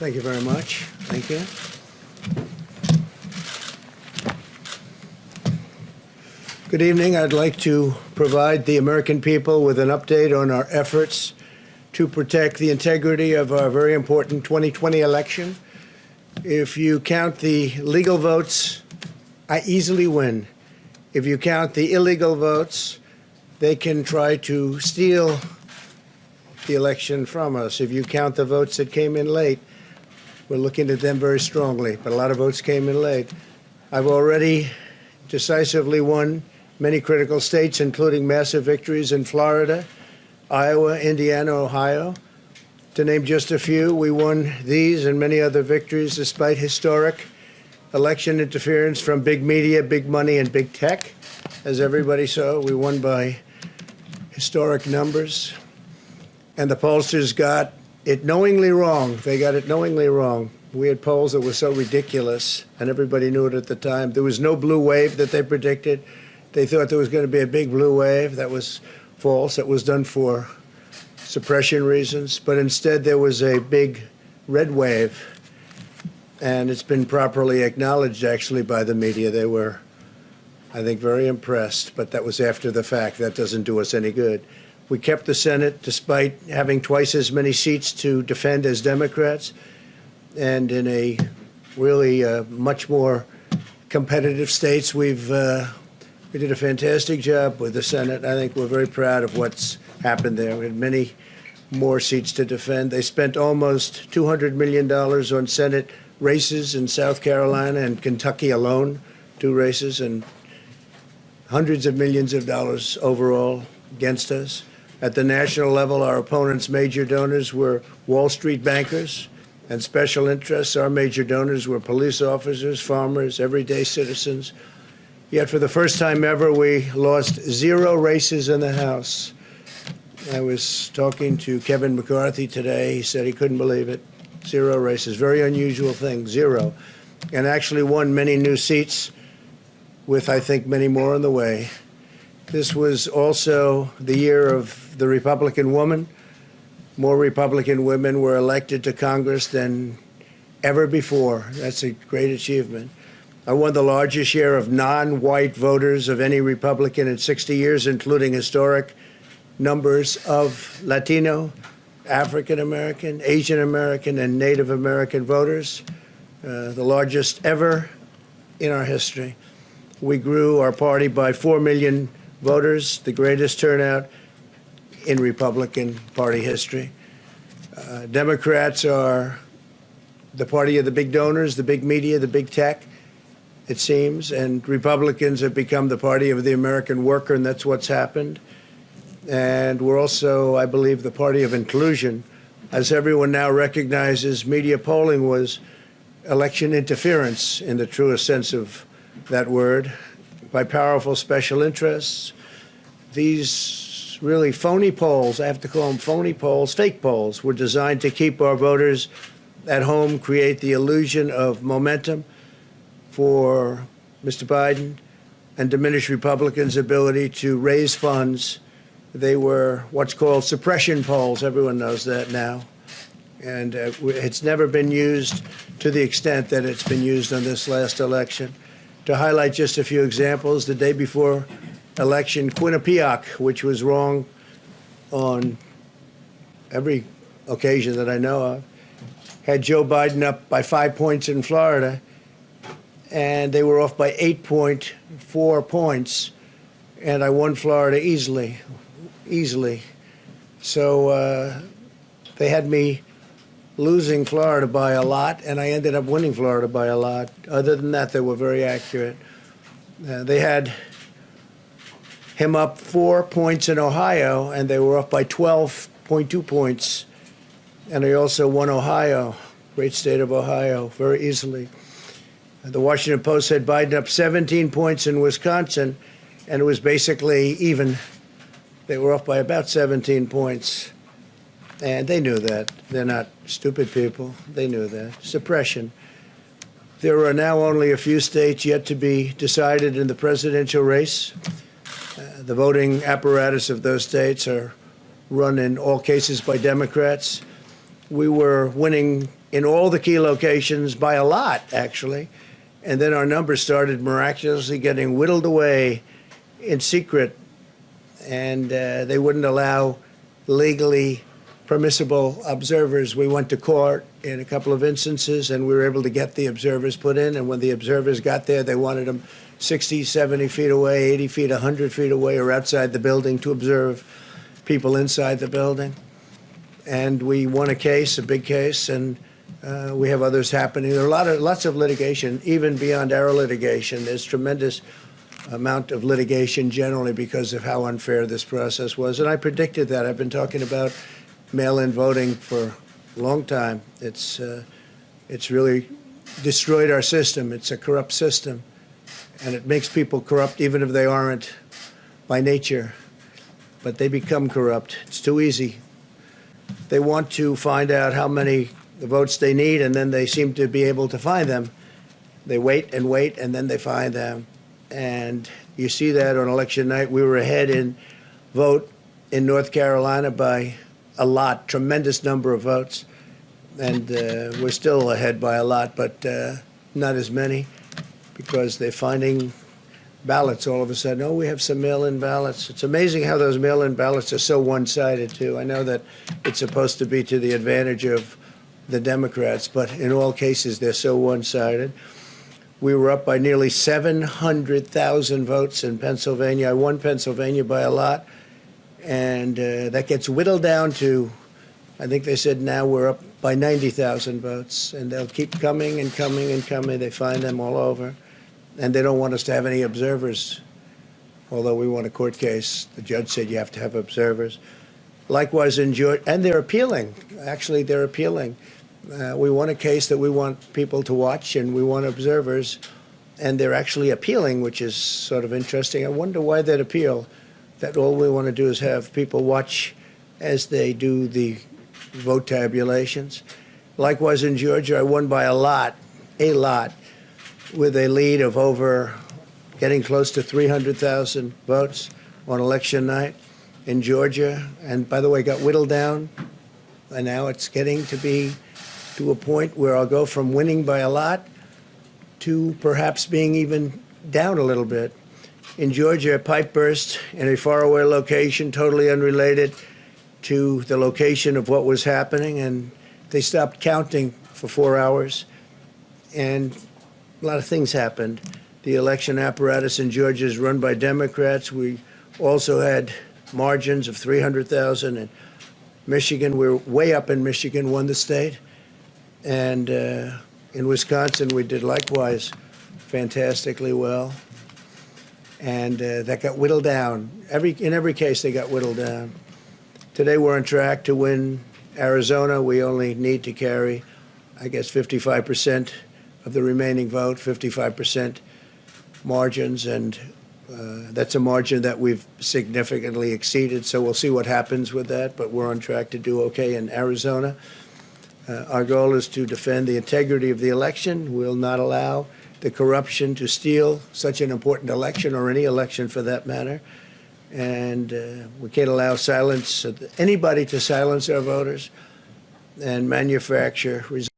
Thank you very much. Thank you. Good evening. I'd like to provide the American people with an update on our efforts to protect the integrity of our very important 2020 election. If you count the legal votes, I easily win. If you count the illegal votes, they can try to steal the election from us. If you count the votes that came in late, we're looking at them very strongly, but a lot of votes came in late. I've already decisively won many critical states, including massive victories in Florida, Iowa, Indiana, Ohio. To name just a few, we won these and many other victories despite historic election interference from big media, big money, and big tech. As everybody saw, we won by historic numbers. And the pollsters got it knowingly wrong. They got it knowingly wrong. We had polls that were so ridiculous, and everybody knew it at the time. There was no blue wave that they predicted. They thought there was going to be a big blue wave. That was false. That was done for suppression reasons. But instead, there was a big red wave. And it's been properly acknowledged, actually, by the media. They were, I think, very impressed. But that was after the fact. That doesn't do us any good. We kept the Senate despite having twice as many seats to defend as Democrats. And in a really much more competitive states, we did a fantastic job with the Senate. I think we're very proud of what's happened there. We had many more seats to defend. They spent almost $200 million on Senate races in South Carolina and Kentucky alone, 2 races, and hundreds of millions of dollars overall against us. At the national level, our opponents' major donors were Wall Street bankers and special interests. Our major donors were police officers, farmers, everyday citizens. Yet for the first time ever, we lost 0 races in the House. I was talking to Kevin McCarthy today. He said he couldn't believe it. 0 races. Very unusual thing, 0. And actually won many new seats with, I think, many more on the way. This was also the year of the Republican woman. More Republican women were elected to Congress than ever before. That's a great achievement. I won the largest share of non-white voters of any Republican in 60 years, including historic numbers of Latino, African American, Asian American, and Native American voters, the largest ever in our history. We grew our party by 4 million voters, the greatest turnout in Republican Party history. Democrats are the party of the big donors, the big media, the big tech, it seems, and Republicans have become the party of the American worker, and that's what's happened. And we're also, I believe, the party of inclusion. As everyone now recognizes, media polling was election interference in the truest sense of that word by powerful special interests. These really phony polls, I have to call them phony polls, fake polls, were designed to keep our voters at home, create the illusion of momentum for Mr. Biden, and diminish Republicans' ability to raise funds. They were what's called suppression polls. Everyone knows that now. And it's never been used to the extent that it's been used on this last election. To highlight just a few examples, the day before election, Quinnipiac, which was wrong on every occasion that I know of, had Joe Biden up by 5 points in Florida, and they were off by 8.4 points, and I won Florida easily. So they had me losing Florida by a lot, and I ended up winning Florida by a lot. Other than that, they were very accurate. They had him up 4 points in Ohio, and they were off by 12.2 points. And I also won Ohio, great state of Ohio, very easily. The Washington Post had Biden up 17 points in Wisconsin, and it was basically even. They were off by about 17 points. And they knew that. They're not stupid people. They knew that. Suppression. There are now only a few states yet to be decided in the presidential race. The voting apparatus of those states are run in all cases by Democrats. we were winning in all the key locations by a lot, actually. And then our numbers started miraculously getting whittled away in secret, and they wouldn't allow legally permissible observers. We went to court in a couple of instances, and we were able to get the observers put in. And when the observers got there, they wanted them 60, 70 feet away, 80 feet, 100 feet away, or outside the building to observe people inside the building. And we won a case, a big case, and we have others happening. There are lots of litigation, even beyond our litigation. There's tremendous amount of litigation generally because of how unfair this process was. And I predicted that. I've been talking about mail-in voting for a long time. It's really destroyed our system. It's a corrupt system, and it makes people corrupt even if they aren't by nature. But they become corrupt. It's too easy. They want to find out how many votes they need, and then they seem to be able to find them. They wait, and then they find them. And you see that on election night. We were ahead in vote in North Carolina by a lot, tremendous number of votes. And we're still ahead by a lot, but not as many, because they're finding ballots all of a sudden. Oh, we have some mail-in ballots. It's amazing how those mail-in ballots are so one-sided, too. I know that it's supposed to be to the advantage of the Democrats, but in all cases, they're so one-sided. We were up by nearly 700,000 votes in Pennsylvania. I won Pennsylvania by a lot, and that gets whittled down to, I think they said now we're up by 90,000 votes, and they'll keep coming and coming and coming. They find them all over, and they don't want us to have any observers, although we won a court case. The judge said you have to have observers. Likewise in Georgia, and they're appealing. Actually, they're appealing. We won a case that we want people to watch, and we want observers, and they're actually appealing, which is sort of interesting. I wonder why they'd appeal, that all we want to do is have people watch as they do the vote tabulations. Likewise in Georgia, I won by a lot, with a lead of over getting close to 300,000 votes on election night in Georgia. And by the way, got whittled down, and now it's getting to be to a point where I'll go from winning by a lot to perhaps being even down a little bit. In Georgia, a pipe burst in a faraway location, totally unrelated to the location of what was happening, and they stopped counting for 4 hours, and a lot of things happened. The election apparatus in Georgia is run by Democrats. We also had margins of 300,000 in Michigan. We're way up in Michigan, won the state. And in Wisconsin, we did likewise fantastically well. And that got whittled down. In every case, they got whittled down. Today, we're on track to win Arizona. We only need to carry, I guess, 55% of the remaining vote, 55% margins. And that's a margin that we've significantly exceeded. So we'll see what happens with that. But we're on track to do okay in Arizona. Our goal is to defend the integrity of the election. We'll not allow the corruption to steal such an important election, or any election for that matter. And we can't allow anybody to silence our voters and manufacture results.